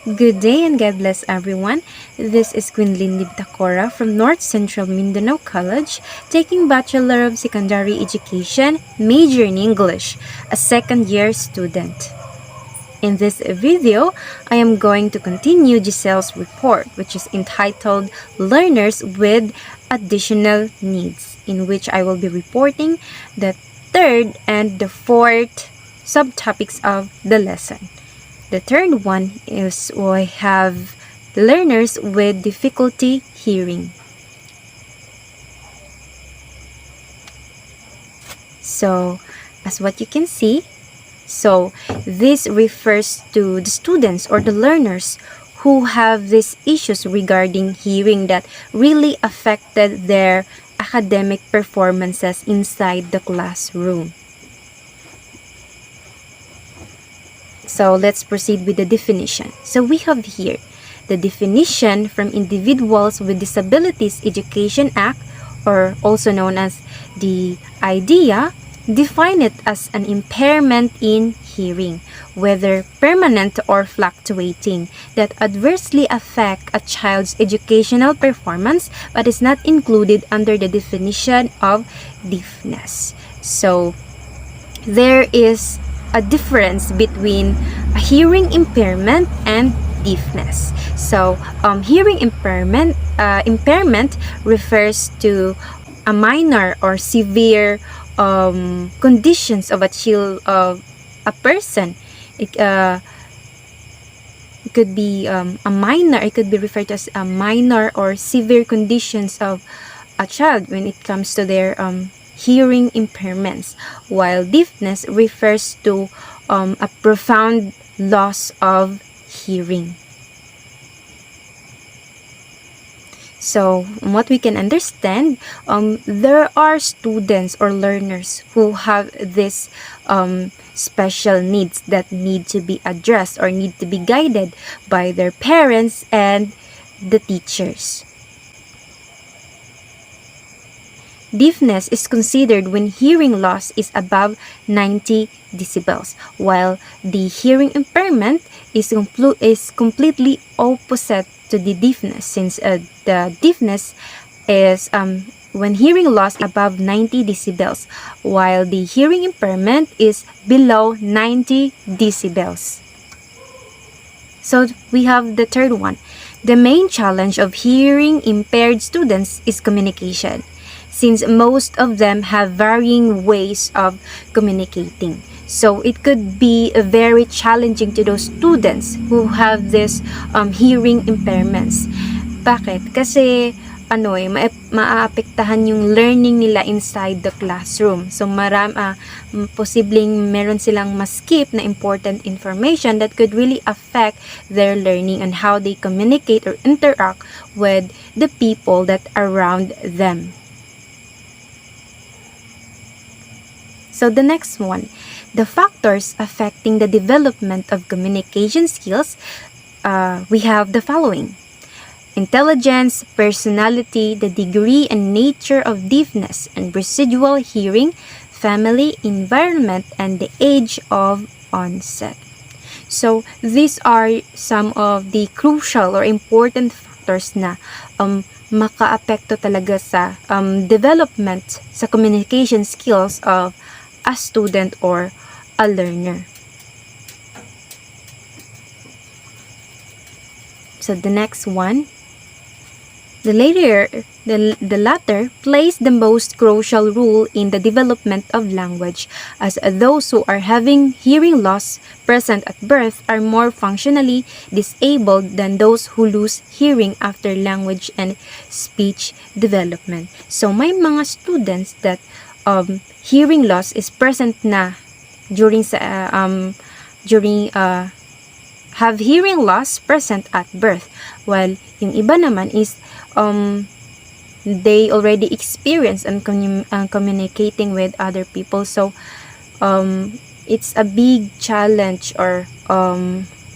Good day and God bless everyone. This is Quinlin Libtacora from North Central Mindanao College, taking Bachelor of Secondary Education, major in English, a second-year student. In this video, I am going to continue Jesel's report, which is entitled Learners with Additional Needs, in which I will be reporting the third and the fourth subtopics of the lesson. The third one is we have learners with difficulty hearing. So, as what you can see, this refers to the students or the learners who have these issues regarding hearing that really affected their academic performances inside the classroom. So let's proceed with the definition. So we have here the definition from Individuals with Disabilities Education Act, or also known as the IDEA, define it as an impairment in hearing, whether permanent or fluctuating, that adversely affect a child's educational performance but is not included under the definition of deafness. So there is a difference between a hearing impairment and deafness. So, hearing impairment refers to a minor or severe conditions of a person. It could be a minor. It could be referred to as a minor or severe conditions of a child when it comes to their hearing impairments, while deafness refers to a profound loss of hearing. So, what we can understand, there are students or learners who have this special needs that need to be addressed or need to be guided by their parents and the teachers. Deafness is considered when hearing loss is above 90 decibels, while the hearing impairment is completely opposite to the deafness, since the deafness is when hearing loss is above 90 decibels, while the hearing impairment is below 90 decibels. So we have the third one. The main challenge of hearing impaired students is communication, since most of them have varying ways of communicating. So it could be very challenging to those students who have this hearing impairments. Bakit? Kasi maaapektahan yung learning nila inside the classroom. So posibleng meron silang ma-skip na important information that could really affect their learning and how they communicate or interact with the people that are around them. So the next one, the factors affecting the development of communication skills, we have the following: intelligence, personality, the degree and nature of deafness and residual hearing, family, environment, and the age of onset. So these are some of the crucial or important factors na makaapekto talaga sa development sa communication skills of a student or a learner. So the next one, the latter plays the most crucial role in the development of language, as those who are having hearing loss present at birth are more functionally disabled than those who lose hearing after language and speech development. So may mga students that hearing loss is present na have hearing loss present at birth, while yung iba naman is they already experience and communicating with other people. So it's a big challenge, or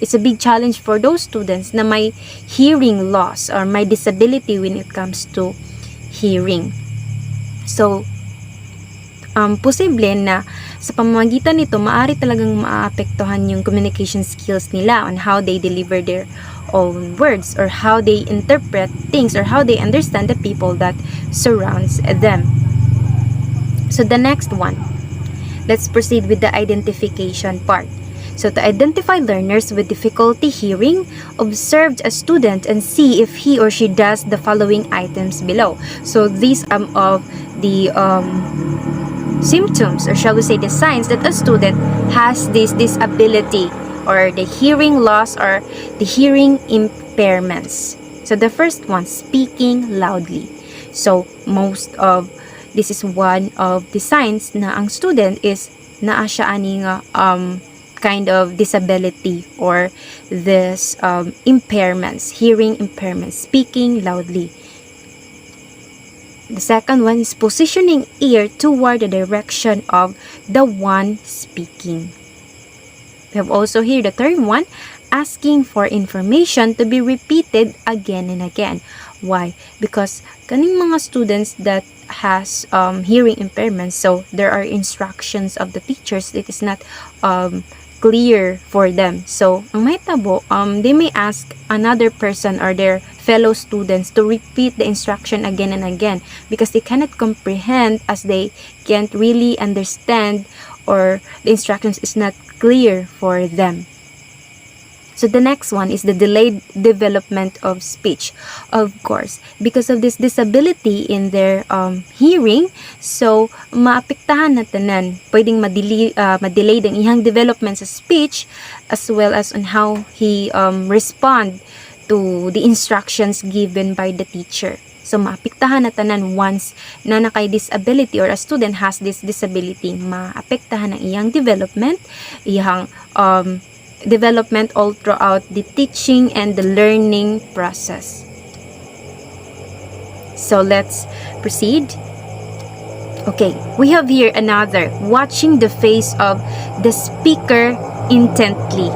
it's a big challenge for those students na may hearing loss or may disability when it comes to hearing. So posible na sa pamamagitan nito, maaari talagang maapektuhan yung communication skills nila on how they deliver their own words or how they interpret things or how they understand the people that surrounds them. So the next one, let's proceed with the identification part. So to identify learners with difficulty hearing, observe a student and see if he or she does the following items below. So these of the symptoms, or shall we say the signs that a student has this disability or the hearing loss or the hearing impairments. So the first one, speaking loudly. So most of this is one of the signs na ang student is naa siya ani nga kind of disability or this impairments, hearing impairments, speaking loudly. The second one is positioning ear toward the direction of the one speaking. We have also here the third one, asking for information to be repeated again and again. Why? Because kaning mga students that has hearing impairments, so there are instructions of the teachers that is not clear for them. So, ang mahitabo, they may ask another person or their fellow students to repeat the instruction again and again because they cannot comprehend as they can't really understand or the instructions is not clear for them. So the next one is the delayed development of speech. Of course, because of this disability in their hearing, so maapektahan na tanan. Pwedeng madelayed ang iyang development sa speech as well as on how he respond to the instructions given by the teacher. So maapektahan na tanan once na nakay disability or a student has this disability, maapektahan ang iyang development, iyang development all throughout the teaching and the learning process. So let's proceed. Okay, we have here another, watching the face of the speaker intently.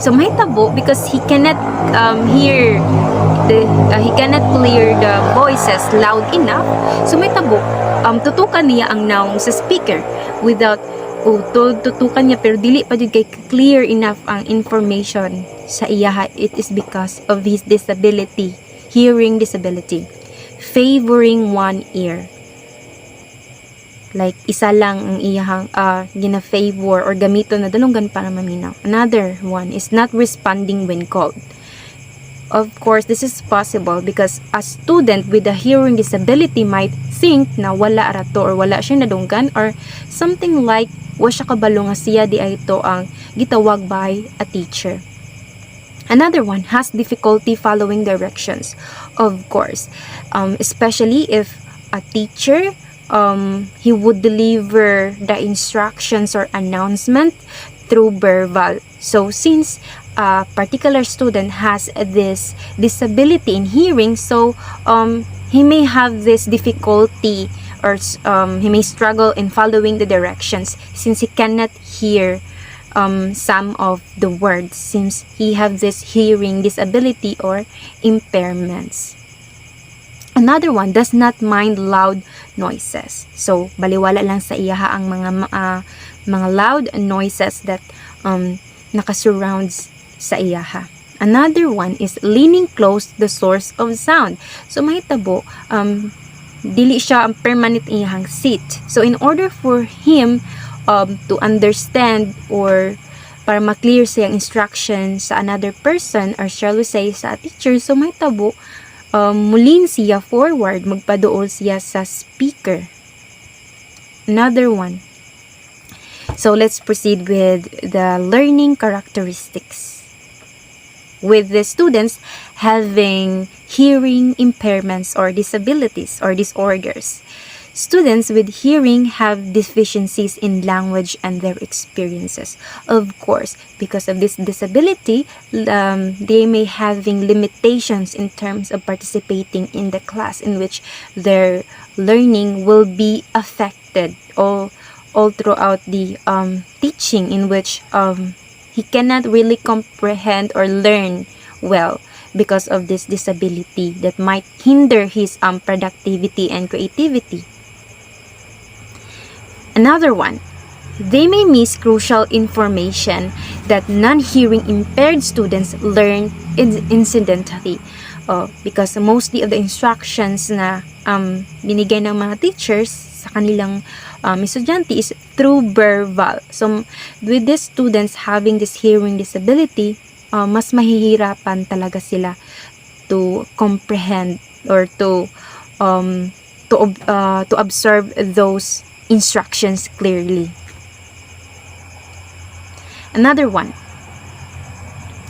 So mahitabo because he cannot he cannot clear the voices loud enough. So mahitabo tutukan niya ang noun sa speaker without tutukan niya pero dili pa jud kay clear enough ang information sa iya. It is because of his disability, hearing disability. Favoring one ear, like isa lang ang iyahang gina-favor or gamito na dalunggan para maminaw. Another one is not responding when called. Of course, this is possible because a student with a hearing disability might think na wala rato or wala siya nadunggan or something like wa siya kabalo nga siya di ay ito ang gitawag by a teacher. Another one has difficulty following directions. Of course, especially if a teacher he would deliver the instructions or announcement through verbal. So since a particular student has this disability in hearing, so he may have this difficulty or he may struggle in following the directions since he cannot hear some of the words since he have this hearing disability or impairments. Another one does not mind loud noises. So baliwala lang sa iyaha ang mga loud noises that nakasurrounds sa iyaha. Another one is leaning close to the source of sound. So mahitabo dili siya ang permanent iyahang seat. So in order for him to understand or para ma-clear siyang instruction sa another person or shall we say sa teacher, so mahitabo mulin siya forward, magpaduol siya sa speaker. Another one. So let's proceed with the learning characteristics. With the students having hearing impairments or disabilities or disorders. Students with hearing have deficiencies in language and their experiences. Of course, because of this disability, they may having limitations in terms of participating in the class in which their learning will be affected all throughout the teaching in which he cannot really comprehend or learn well because of this disability that might hinder his productivity and creativity. Another one, they may miss crucial information that non-hearing impaired students learn incidentally. Because mostly of the instructions na binigay ng mga teachers sa kanilang estudyante is through verbal. So, with these students having this hearing disability, mas mahihirapan talaga sila to comprehend or to observe those instructions clearly. Another one,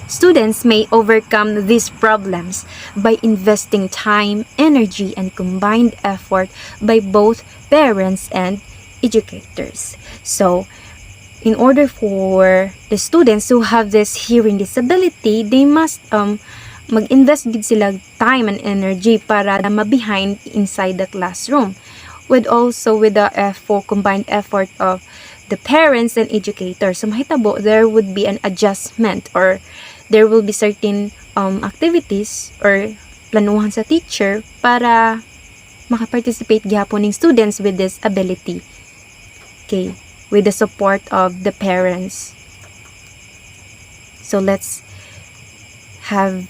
students may overcome these problems by investing time, energy, and combined effort by both parents and educators. So, in order for the students who have this hearing disability, they must mag-invest din sila time and energy para ma-behind inside the classroom. With the combined effort of the parents and educators. So, mahitabo, there would be an adjustment or there will be certain activities or planuhan sa teacher para makaparticipate gihapon ng students with this ability. Okay, with the support of the parents. So, let's have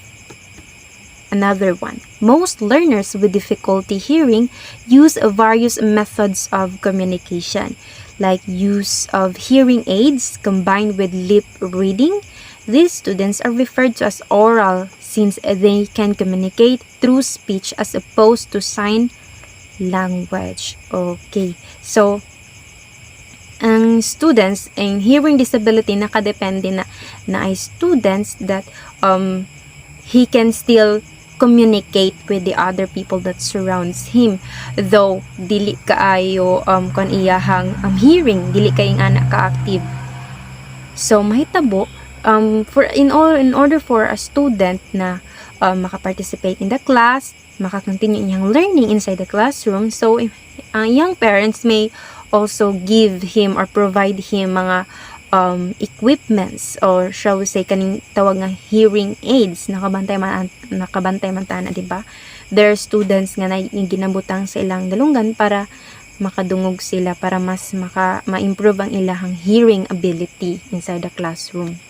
another one. Most learners with difficulty hearing use various methods of communication, like use of hearing aids combined with lip reading. These students are referred to as oral since they can communicate through speech as opposed to sign language. Okay, so ang students in hearing disability nakadepende na ay students that he can still communicate with the other people that surrounds him, though dili kaayo kon iyahang hearing, dili kay anak ka-active. So mahitabo in order for a student na makaparticipate in the class, makakontinue iyang learning inside the classroom. So young parents may also give him or provide him mga equipments, or shall we say kaning tawag nga hearing aids, nakabantay man tana, diba? There are students nga ginabutang sa ilang dalunggan para makadungog sila, para mas ma-improve ang ilang hearing ability inside the classroom.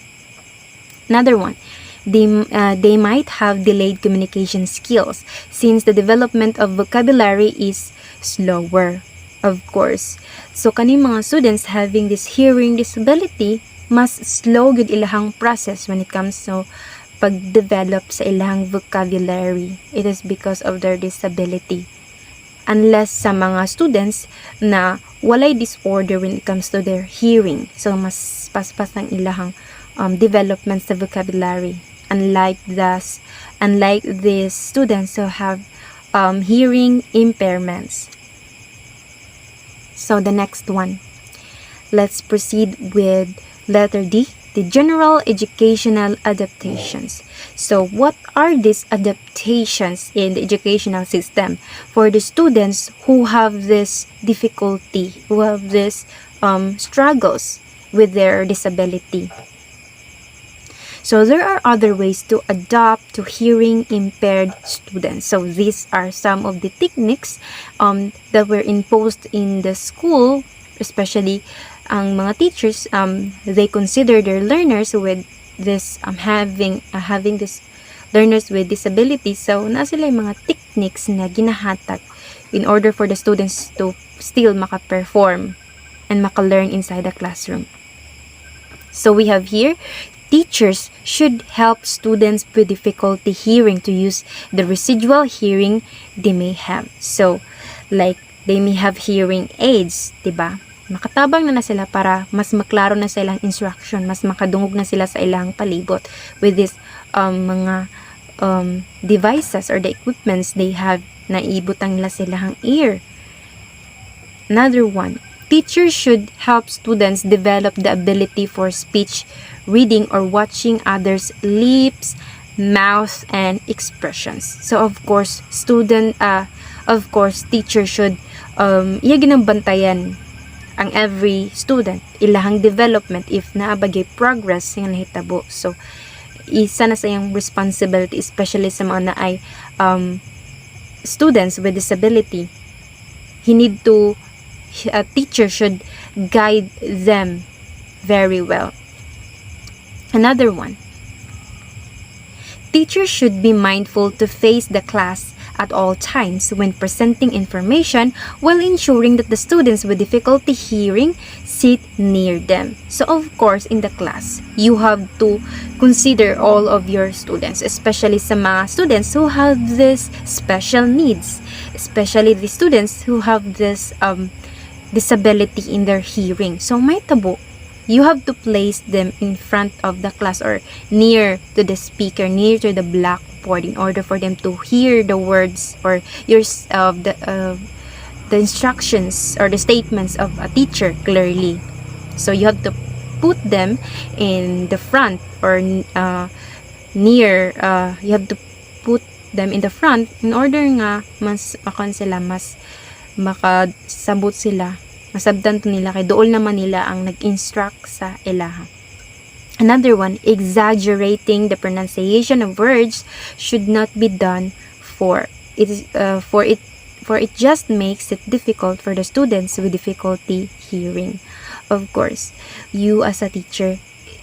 Another one, they might have delayed communication skills since the development of vocabulary is slower. Of course. So, kaning mga students having this hearing disability, mas slow gud ilahang process when it comes to pag-develop sa ilahang vocabulary. It is because of their disability. Unless sa mga students na walay disorder when it comes to their hearing. So, mas paspas ng ilahang development sa vocabulary. Unlike these students who have hearing impairments. So, the next one. Let's proceed with letter D, the general educational adaptations. So, what are these adaptations in the educational system for the students who have this difficulty, who have this struggles with their disability? So, there are other ways to adapt to hearing impaired students. So, these are some of the techniques that were imposed in the school, especially ang mga teachers, they consider their learners with this having this learners with disabilities. So, na sila yung mga techniques na ginahatag in order for the students to still maka-perform and maka-learn inside the classroom. So, we have here, teachers should help students with difficulty hearing to use the residual hearing they may have. So, like, they may have hearing aids, diba? Makatabang na sila para mas maklaro na sa ilang instruction, mas makadungog na sila sa ilang palibot with this mga devices or the equipments they have na ibutang nila sa ilang ear. Another one, teachers should help students develop the ability for speech, reading, or watching others' lips, mouth, and expressions. So, of course, teacher should iya ginambantayan ang every student, ilahang development if naabagay progress nga nahitabo. So, isa na sa iyang responsibility, especially sa mga na ay students with disability. He need to a teacher should guide them very well. Another one. Teachers should be mindful to face the class at all times when presenting information while ensuring that the students with difficulty hearing sit near them. So of course, in the class, you have to consider all of your students, especially sa mga students who have this special needs, especially the students who have this disability in their hearing. So may tabo, you have to place them in front of the class or near to the speaker, near to the blackboard, in order for them to hear the words or the instructions or the statements of a teacher clearly. So you have to put them in the front or near. You have to put them in the front in order nga mas makasabot sila, masabdan to nila kay dool naman nila ang nag-instruct sa ilaha. Another one, exaggerating the pronunciation of words should not be done for it just makes it difficult for the students with difficulty hearing. Of course, you as a teacher,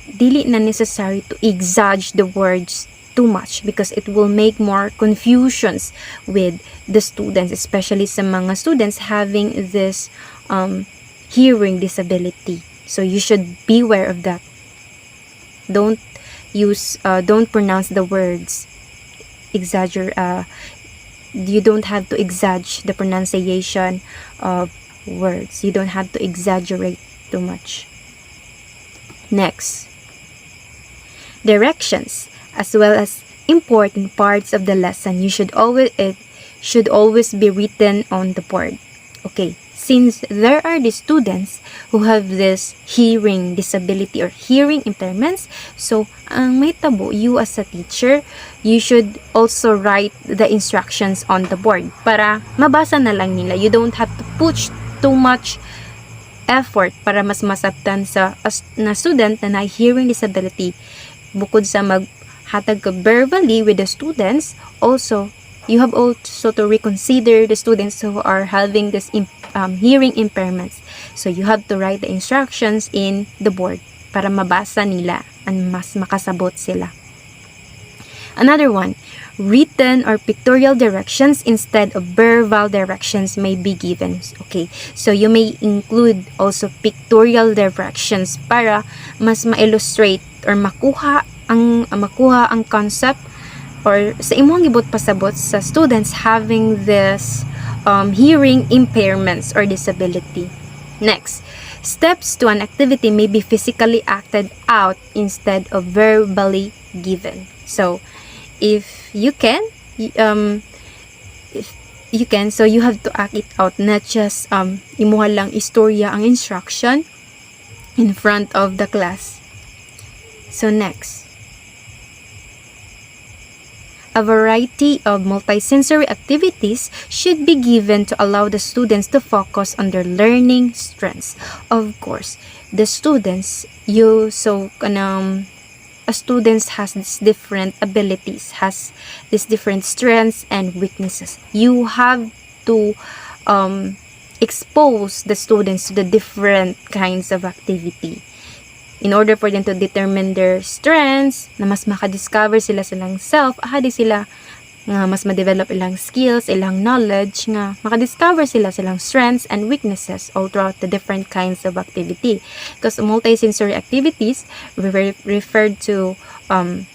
dili na necessary to exaggerate the words too much because it will make more confusions with the students, especially sa mga students having this hearing disability. So you should beware of that. Don't pronounce the words you don't have to exaggerate the pronunciation of words. You don't have to exaggerate too much. Next, directions as well as important parts of the lesson. It should always be written on the board. Okay, since there are the students who have this hearing disability or hearing impairments, so ang may tabo, you as a teacher, you should also write the instructions on the board para mabasa na lang nila. You don't have to put too much effort para mas masabtan sa na student na hearing disability. Bukod sa maghatag ka verbally with the students, also you have also to reconsider the students who are having this hearing impairments. So you have to write the instructions in the board para mabasa nila and mas makasabot sila. Another one, written or pictorial directions instead of verbal directions may be given. Okay, so you may include also pictorial directions para mas ma-illustrate or makuha ang concept or sa imong gibot pasabot sa students having this hearing impairments or disability. Next, steps to an activity may be physically acted out instead of verbally given. So if you can, so you have to act it out, not just imuha lang istorya ang instruction in front of the class. So next, a variety of multisensory activities should be given to allow the students to focus on their learning strengths. Of course, the students, a student has these different abilities, has these different strengths and weaknesses. You have to expose the students to the different kinds of activity in order for them to determine their strengths, na mas makadiscover sila silang self, ahadi sila nga mas ma-develop ilang skills, ilang knowledge, nga makadiscover sila silang strengths and weaknesses all throughout the different kinds of activity. Because multisensory activities referred to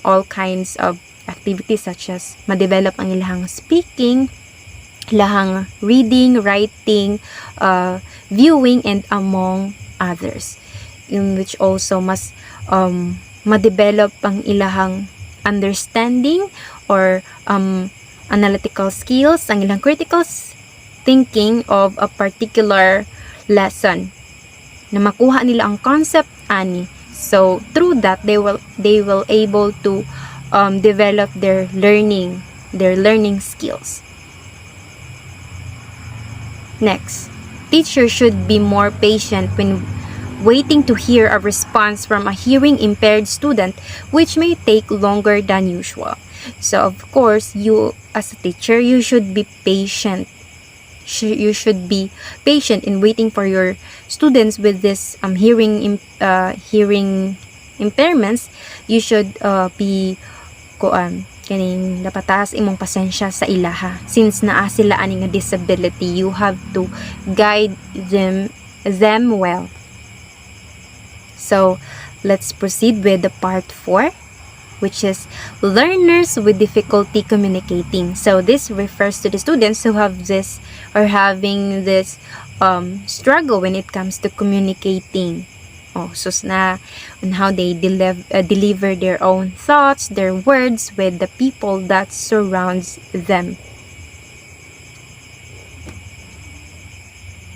all kinds of activities such as ma-develop ang ilang speaking, ilang reading, writing, viewing, and among others, in which also mas ma-develop ang ilahang understanding or analytical skills, ang ilang critical thinking of a particular lesson, na makuha nila ang concept ani. So through that they will able to develop their learning skills. Next, teachers should be more patient when waiting to hear a response from a hearing impaired student, which may take longer than usual. So of course, you as a teacher, you should be patient you should be patient in waiting for your students with this hearing impairments. You should be kaning dapat taas imong pasensya sa ilaha, since naa sila ani nga disability. You have to guide them well. So let's proceed with the part 4, which is learners with difficulty communicating. So this refers to the students who have this or having this struggle when it comes to communicating. So na on how they deliver their own thoughts, their words with the people that surrounds them.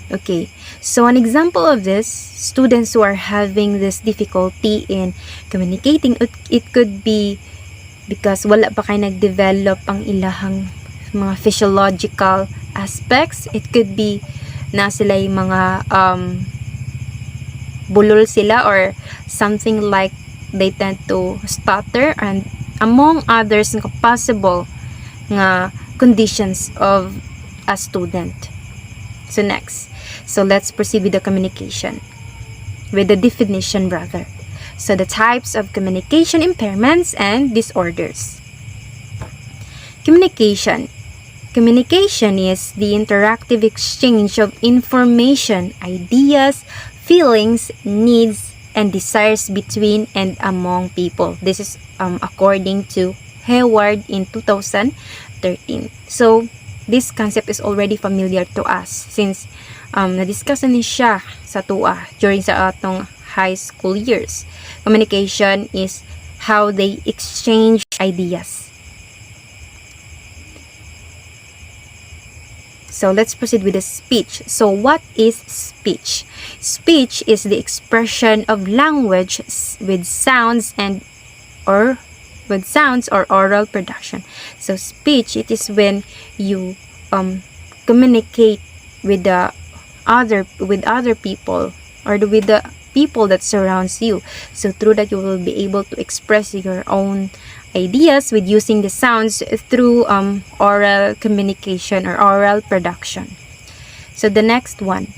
Okay, so an example of this, students who are having this difficulty in communicating, it could be because wala pa kay nag-develop ang ilahang mga physiological aspects. It could be na sila yung mga bulol sila, or something like they tend to stutter, and among others nga possible nga conditions of a student. So next, so let's proceed with the communication, with the definition rather. So the types of communication impairments and disorders. Communication is the interactive exchange of information, ideas, feelings, needs, and desires between and among people. This is according to Hayward in 2013. So this concept is already familiar to us since na-discuss na siya sa TUA during sa atong high school years. Communication is how they exchange ideas. So let's proceed with the speech. So what is speech? Speech is the expression of language with sounds or oral production. So speech, it is when you communicate with other people, or with the people that surrounds you. So through that you will be able to express your own ideas with using the sounds through oral communication or oral production. So the next one,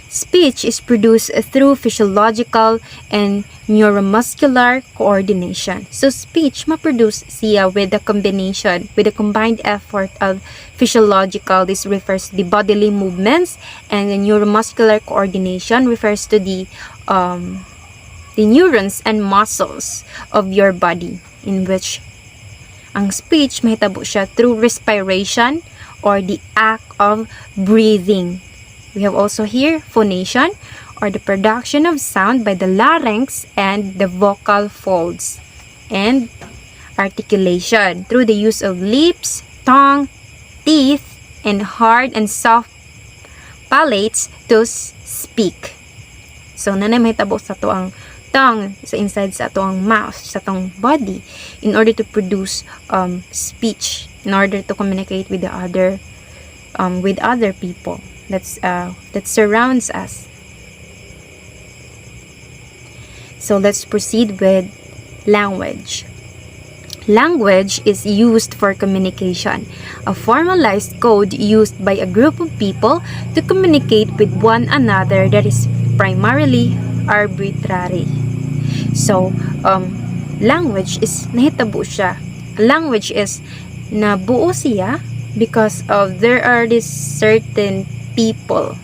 speech is produced through physiological and neuromuscular coordination. So speech ma-produce siya with a combined effort of physiological. This refers to the bodily movements, and the neuromuscular coordination refers to the neurons and muscles of your body, in which ang speech mahitabo siya through respiration or the act of breathing. We have also here phonation, or the production of sound by the larynx and the vocal folds, and articulation through the use of lips, tongue, teeth, and hard and soft palates to speak. So nanay mahitabo sa to ang tongue sa inside sa atong mouth, sa atong body, in order to produce speech, in order to communicate with the other people that surrounds us. So let's proceed with language. Language is used for communication, a formalized code used by a group of people to communicate with one another that is primarily arbitrary. So, language is nahitabo siya. Language is nabuo siya because of there are these certain people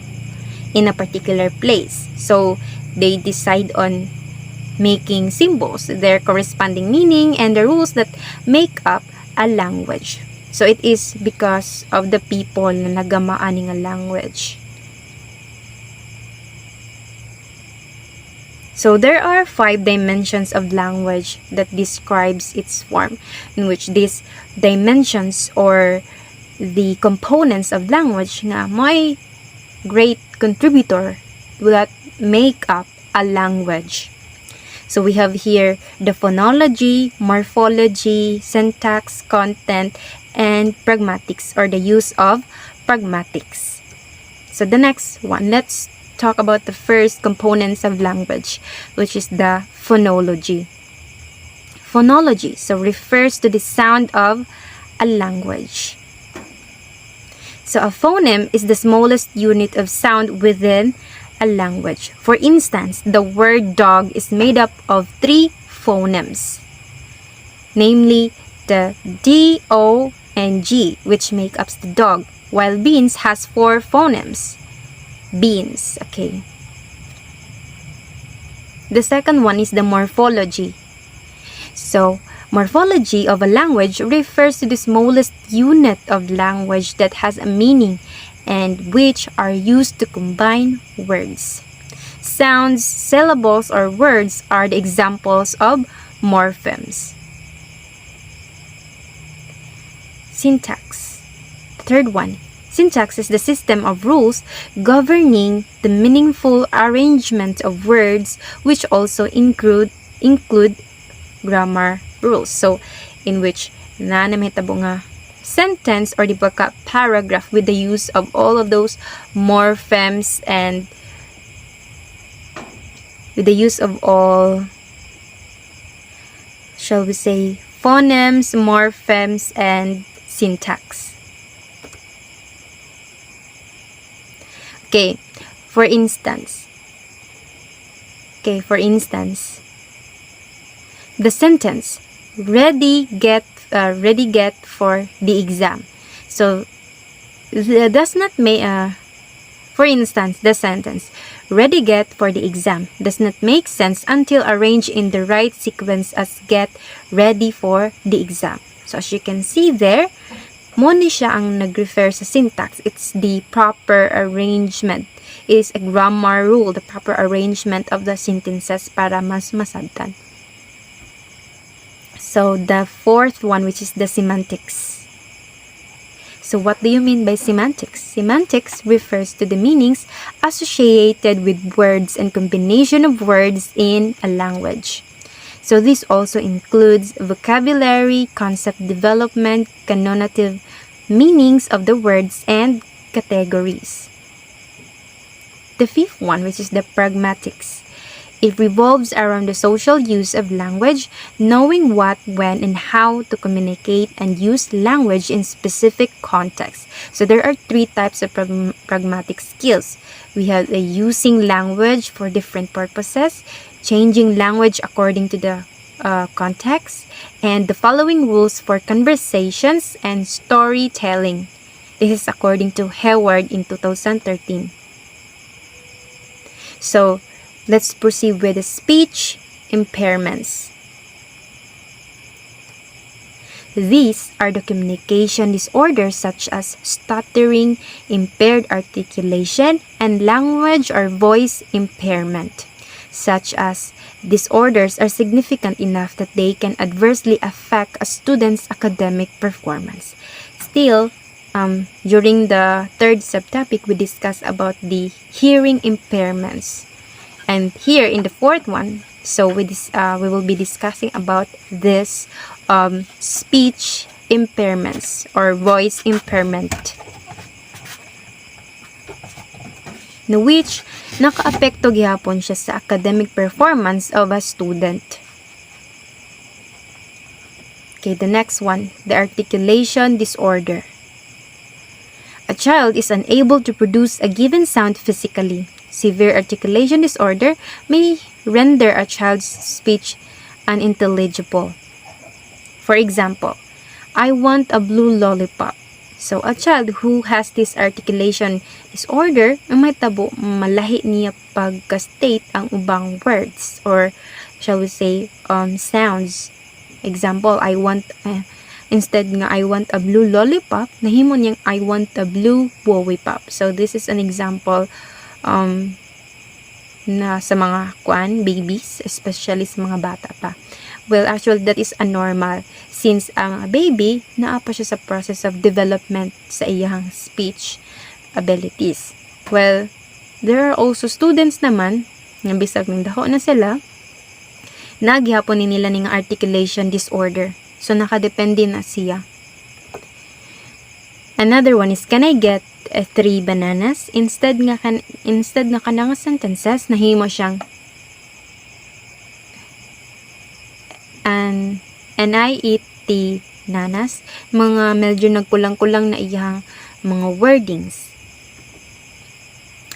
in a particular place. So, they decide on making symbols, their corresponding meaning, and the rules that make up a language. So, it is because of the people na nagamaan ng language. So there are 5 dimensions of language that describes its form, in which these dimensions or the components of language nga may great contributor that make up a language. So we have here the phonology, morphology, syntax, content, and pragmatics, or the use of pragmatics. So the next one, let's talk about the first components of language, which is the phonology. Phonology so refers to the sound of a language. So a phoneme is the smallest unit of sound within a language. For instance, the word dog is made up of 3 phonemes, namely the D, O, and G, which make up the dog, while beans has 4 phonemes. Beans, okay. The second one is the morphology. So, morphology of a language refers to the smallest unit of language that has a meaning and which are used to combine words. Sounds, syllables, or words are the examples of morphemes. Syntax. The third one. Syntax is the system of rules governing the meaningful arrangement of words, which also include grammar rules. So, in which namahitabo nga sentence or di ba ka paragraph with the use of all of those morphemes and with the use of all, shall we say, phonemes, morphemes, and syntax. Okay, for instance, the sentence ready get for the exam. So does not make for instance, the sentence ready get for the exam does not make sense until arranged in the right sequence as get ready for the exam. So as you can see there, mo ni siya ang nag-refer sa syntax. It's the proper arrangement. It is a grammar rule, the proper arrangement of the sentences para mas masabtan. So the fourth one, which is the semantics. So what do you mean by semantics? Semantics refers to the meanings associated with words and combination of words in a language. So this also includes vocabulary, concept development, connotative meanings of the words, and categories. The fifth one, which is the pragmatics. It revolves around the social use of language, knowing what, when, and how to communicate and use language in specific contexts. So there are 3 types of pragmatic skills. We have using language for different purposes, changing language according to the context, and the following rules for conversations and storytelling. This is according to Hayward in 2013. So, let's proceed with the speech impairments. These are the communication disorders such as stuttering, impaired articulation, and language or voice impairment. Such as disorders are significant enough that they can adversely affect a student's academic performance. Still, during the third subtopic, we discussed about the hearing impairments. And here in the fourth one, so we will be discussing about this speech impairments or voice impairment, na which nakaapekto gihapon siya sa academic performance of a student. Okay, the next one, the articulation disorder. A child is unable to produce a given sound physically. Severe articulation disorder may render a child's speech unintelligible. For example, I want a blue lollipop. So, a child who has this articulation disorder, may tabo, malahi niya pagka-state ang ubang words or shall we say, sounds. Example, I want, instead nga I want a blue lollipop, nahimo niyang I want a blue wowie pop. So, this is an example na sa mga babies, especially sa mga bata pa. Well, actually, that is abnormal since ang baby, naa pa siya sa process of development sa iyang speech abilities. Well, there are also students naman, nga bisag ng daho na sila, naghihapon ni nila ng articulation disorder. So, nakadepende na siya. Another one is, can I get 3 bananas? Instead nga kanang sentences, nahimo siyang and I eat the nanas, mga medyo nagkulang-kulang na iyang mga wordings.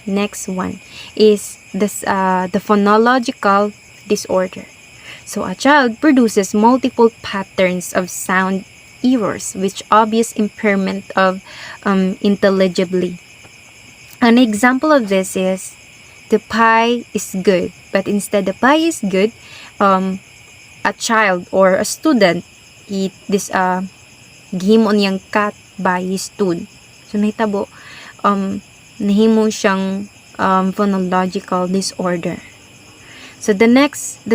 Next one is the phonological disorder. So a child produces multiple patterns of sound errors, which obvious impairment of intelligibly. An example of this is the pie is good, but instead the pie is good, a child or a student eat this gihimo niyang cat by his stool. So nahitabo nahimo siyang phonological disorder. So the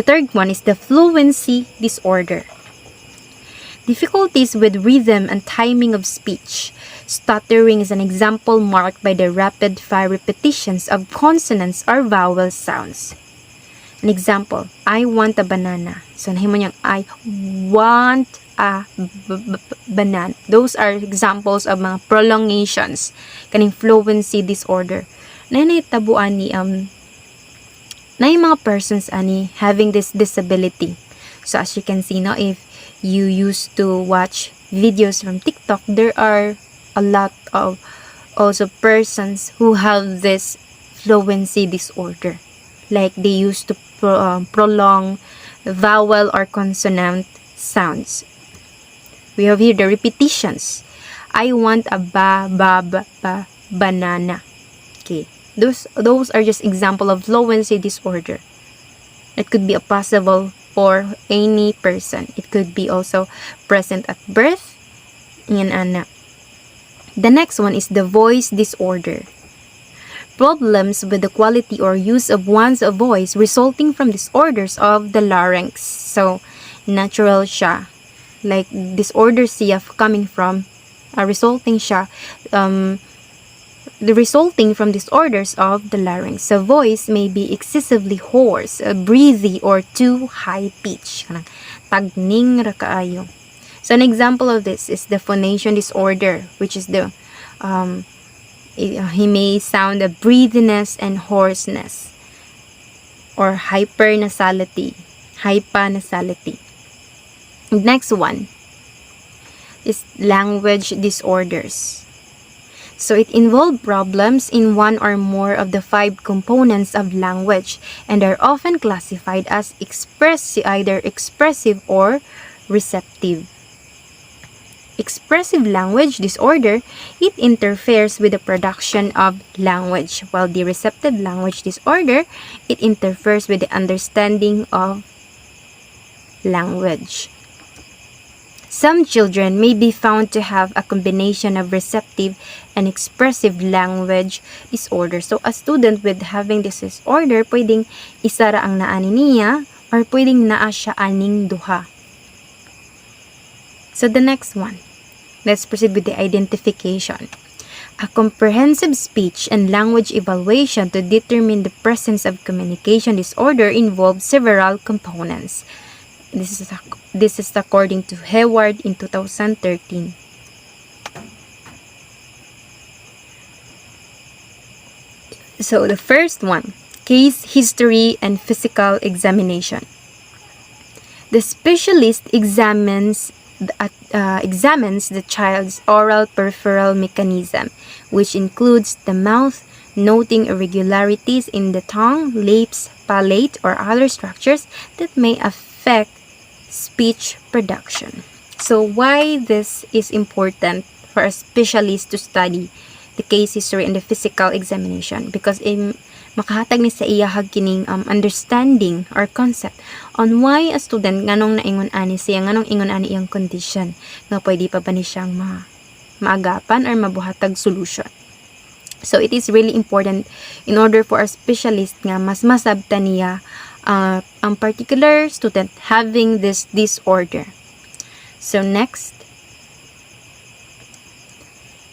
third one is the fluency disorder. Difficulties with rhythm and timing of speech. Stuttering is an example marked by the rapid-fire repetitions of consonants or vowel sounds. An example, I want a banana. So nahimo niyang I want a banana. Those are examples of mga prolongations kaning fluency disorder. Nahitabuan ni na yung mga persons ani having this disability. So as you can see now, if you used to watch videos from TikTok, there are a lot of also persons who have this fluency disorder. Like they used to prolong vowel or consonant sounds. We have here the repetitions. I want a banana. Okay. Those are just example of fluency disorder. It could be a possible for any person. It could be also present at birth in anak. The next one is the voice disorder. Problems with the quality or use of one's voice resulting from disorders of the larynx. So, natural siya. Like, disorders siya coming from, resulting siya, resulting from disorders of the larynx. So, voice may be excessively hoarse, breathy, or too high-pitched. Tagning ra kaayo. So, an example of this is the phonation disorder, which is the, he may sound a breathiness and hoarseness, or hypernasality. Next one is language disorders. So it involves problems in one or more of the 5 components of language and are often classified as either expressive or receptive. Expressive language disorder, it interferes with the production of language, while the receptive language disorder, it interferes with the understanding of language. Some children may be found to have a combination of receptive and expressive language disorder. So, a student with having this disorder, pwedeng isa ra ang naani niya or pwedeng naa siya aning duha. So, the next one. Let's proceed with the identification. A comprehensive speech and language evaluation to determine the presence of communication disorder involves several components. This is according to Hayward in 2013. So the first one, case history and physical examination. The specialist examines the child's oral peripheral mechanism, which includes the mouth, noting irregularities in the tongue, lips, palate, or other structures that may affect speech production. So why this is important for a specialist to study the case history and the physical examination? Because makahatag ni sa iyahag kining understanding or concept on why a student nganong naingon ani siya, nganong ingon ani iyang condition, nga pwede pa ba ni siyang maagapan or mabuhatag solution. So it is really important in order for a specialist nga mas masabtan niya ang particular student having this disorder. So next,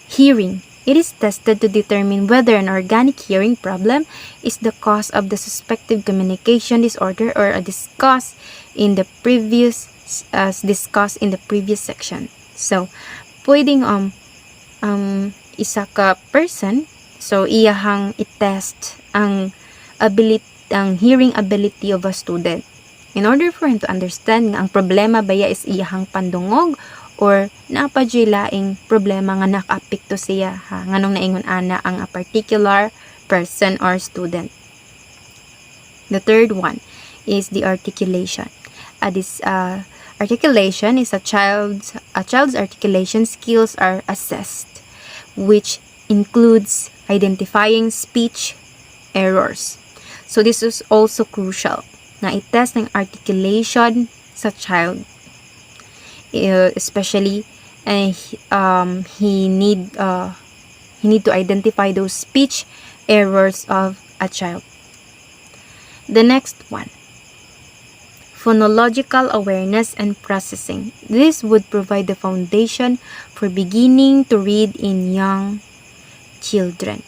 hearing. It is tested to determine whether an organic hearing problem is the cause of the suspected communication disorder or discussed in the previous section. So, pwedeng isa ka person, so iyahang i-test ang hearing ability of a student in order for him to understand nga ang problema baya is iyahang pandungog or napadyoy laing problema nga nakaapekto siya ha nganong naingon ana ang a particular person or student. The third one is the articulation. Articulation is a child's articulation skills are assessed, which includes identifying speech errors. So this is also crucial na i-test ng articulation sa child, especially he need to identify those speech errors of a child. The next one, phonological awareness and processing. This would provide the foundation for beginning to read in young children.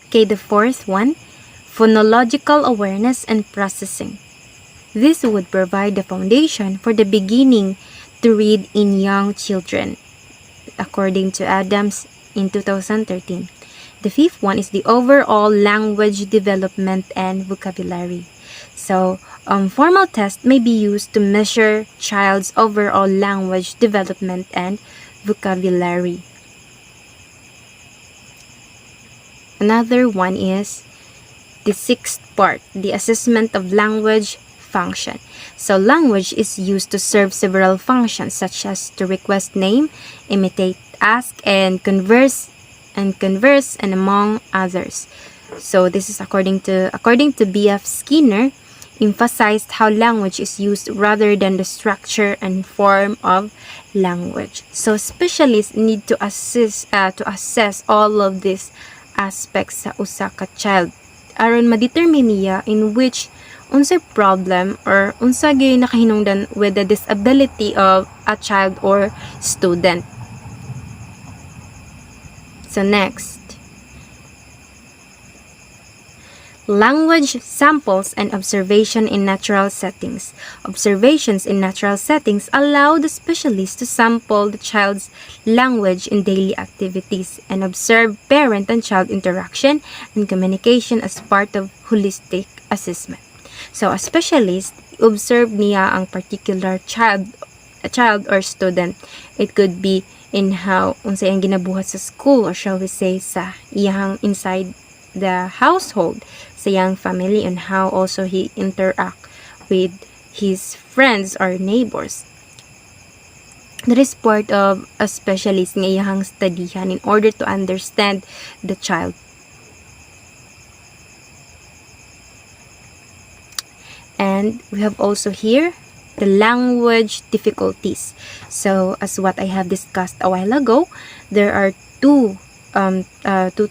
Okay, the fourth one, phonological awareness and processing. This would provide the foundation for the beginning to read in young children, according to Adams in 2013. The fifth one is the overall language development and vocabulary. So, formal tests may be used to measure child's overall language development and vocabulary. Another one is the sixth part, the assessment of language function. So language is used to serve several functions such as to request name, imitate, ask, and converse, and among others. So this is according to B.F. Skinner, emphasized how language is used rather than the structure and form of language. So specialists need to assess all of these aspects sa usa ka child aron ma-determine niya in which unsay problem or unsa gyud nakahinungdan with the disability of a child or student. So next, language samples and observation in natural settings. Observations in natural settings allow the specialist to sample the child's language in daily activities and observe parent and child interaction and communication as part of holistic assessment. So a specialist observe niya ang particular child or student. It could be in how unsay ang ginabuhat sa school, or shall we say sa iyang inside the household, sa young family, and how also he interact with his friends or neighbors. That is part of a specialist nga iyang studyhan in order to understand the child. And we have also here the language difficulties. So as what I have discussed a while ago, there are two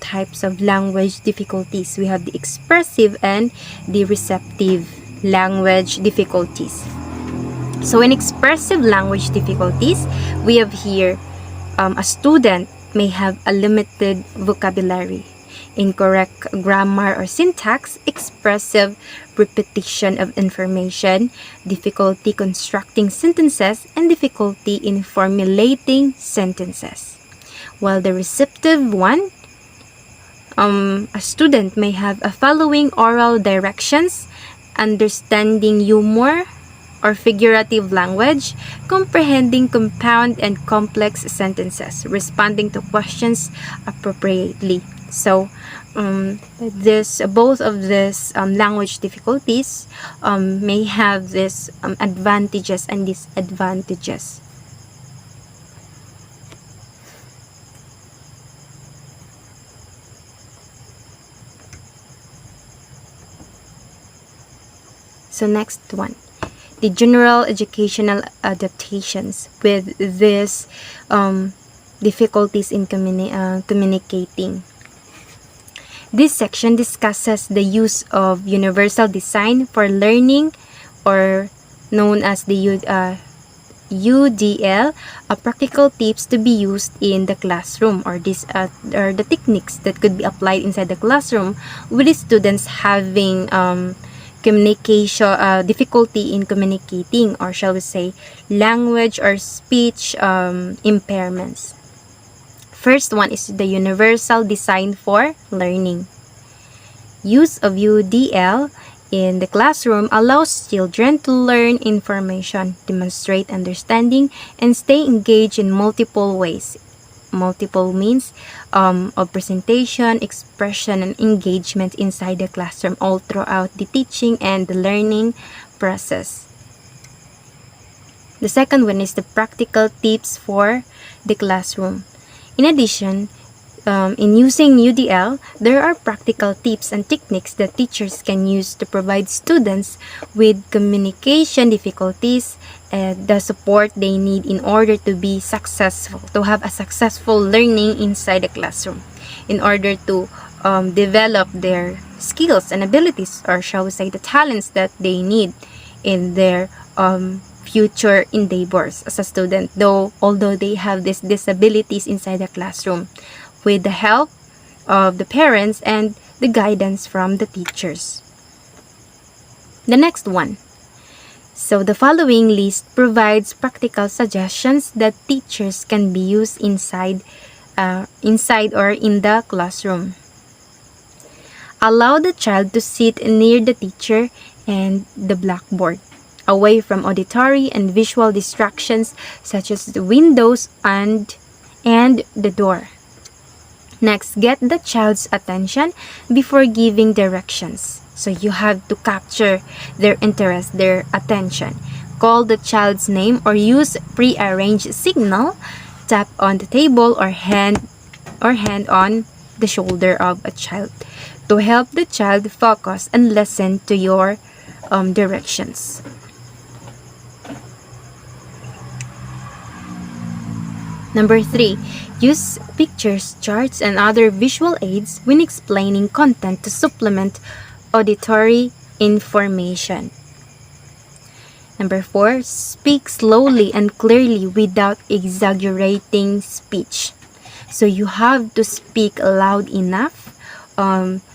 types of language difficulties. We have the expressive and the receptive language difficulties. So in expressive language difficulties, we have here a student may have a limited vocabulary, incorrect grammar or syntax, expressive repetition of information, difficulty constructing sentences, and difficulty in formulating sentences. While the receptive one, a student may have a following oral directions, understanding humor or figurative language, comprehending compound and complex sentences, responding to questions appropriately. So, both of these language difficulties may have this advantages and disadvantages. So next one, the general educational adaptations with these difficulties in communicating. This section discusses the use of universal design for learning, or known as the UDL, practical tips to be used in the classroom, or the techniques that could be applied inside the classroom with the students having communication difficulty in communicating, or shall we say language or speech impairments. First one is the universal design for learning. Use of UDL in the classroom allows children to learn information, demonstrate understanding, and stay engaged in multiple ways. Multiple means of presentation, expression, and engagement inside the classroom all throughout the teaching and the learning process. The second one is the practical tips for the classroom. In addition, in using UDL, there are practical tips and techniques that teachers can use to provide students with communication difficulties and the support they need in order to be successful, to have a successful learning inside the classroom, in order to develop their skills and abilities, or shall we say the talents that they need in their future endeavors as a student, although they have these disabilities inside the classroom, with the help of the parents and the guidance from the teachers. The next one. So the following list provides practical suggestions that teachers can be used inside or in the classroom. Allow the child to sit near the teacher and the blackboard, away from auditory and visual distractions such as the windows and the door. Next, get the child's attention before giving directions. So you have to capture their interest, their attention. Call the child's name or use pre-arranged signal. Tap on the table or hand on the shoulder of a child to help the child focus and listen to your directions. Number 3, use pictures, charts, and other visual aids when explaining content to supplement auditory information. Number 4, speak slowly and clearly without exaggerating speech. So you have to speak loud enough,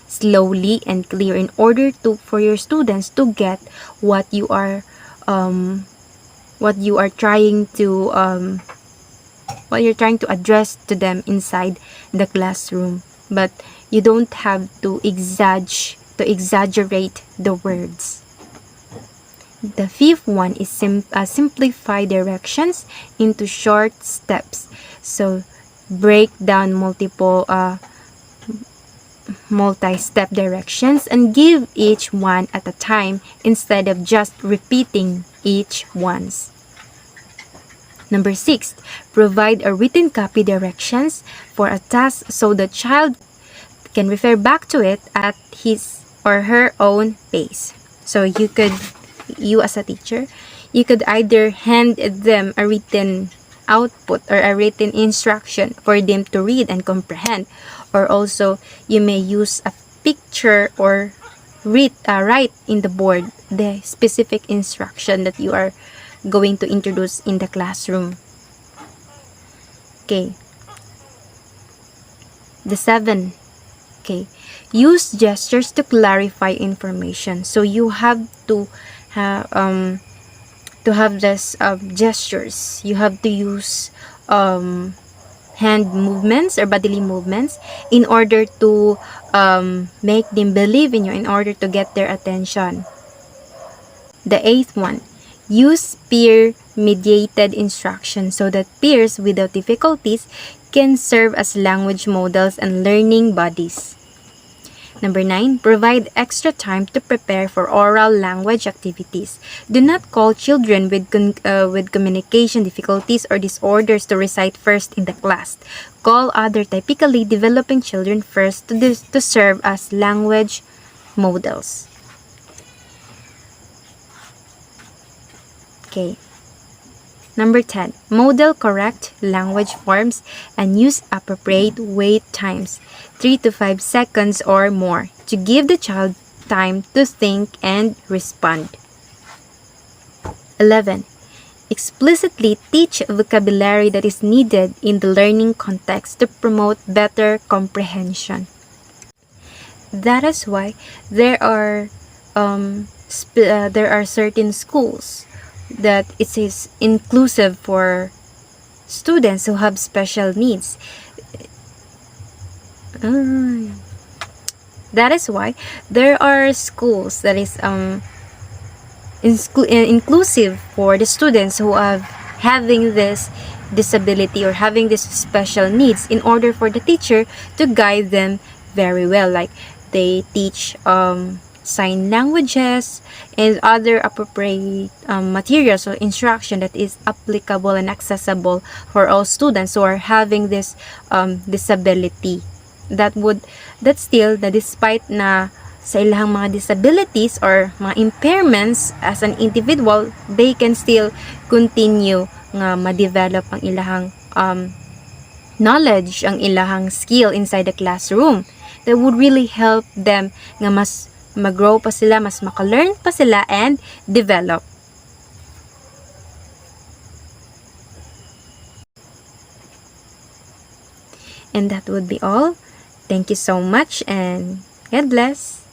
slowly and clear, in order for your students to get what you are trying to address to them inside the classroom. But you don't have to exaggerate the words. The 5th one is simplify directions into short steps. So break down multi-step directions and give each one at a time instead of just repeating each one's. Number 6, provide a written copy directions for a task so the child can refer back to it at his or her own pace. So you as a teacher, you could either hand them a written output or a written instruction for them to read and comprehend, or also you may use a picture or write in the board the specific instruction that you are going to introduce in the classroom. Okay. The 7. Okay. Use gestures to clarify information. So you have to have this gestures. You have to use hand movements or bodily movements in order to make them believe in you, in order to get their attention. The 8th one. Use peer-mediated instruction so that peers without difficulties can serve as language models and learning buddies. Number 9, provide extra time to prepare for oral language activities. Do not call children with communication difficulties or disorders to recite first in the class. Call other typically developing children first to serve as language models. Okay. Number 10, model correct language forms and use appropriate wait times, 3 to 5 seconds or more, to give the child time to think and respond. 11, explicitly teach vocabulary that is needed in the learning context to promote better comprehension. That is why there are certain schools that it is inclusive for students who have That is why there are schools that is inclusive for the students who are having this disability or having this special needs, in order for the teacher to guide them very well. Like they teach sign languages and other appropriate materials or instruction that is applicable and accessible for all students who are having this disability. That still, na despite na sa ilang mga disabilities or mga impairments as an individual, they can still continue nga ma-develop ang ilahang knowledge, ang ilahang skill inside the classroom. That would really help them nga mas mag-grow pa sila, mas maka-learn pa sila and develop. And that would be all. Thank you so much and God bless.